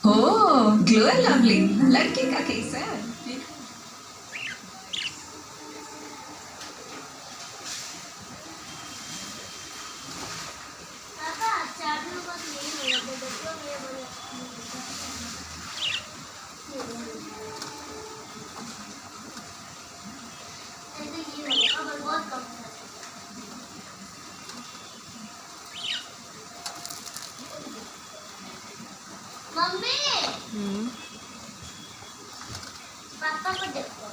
Oh glow and lovely लड़के का case है। मम्मी पापा को देखो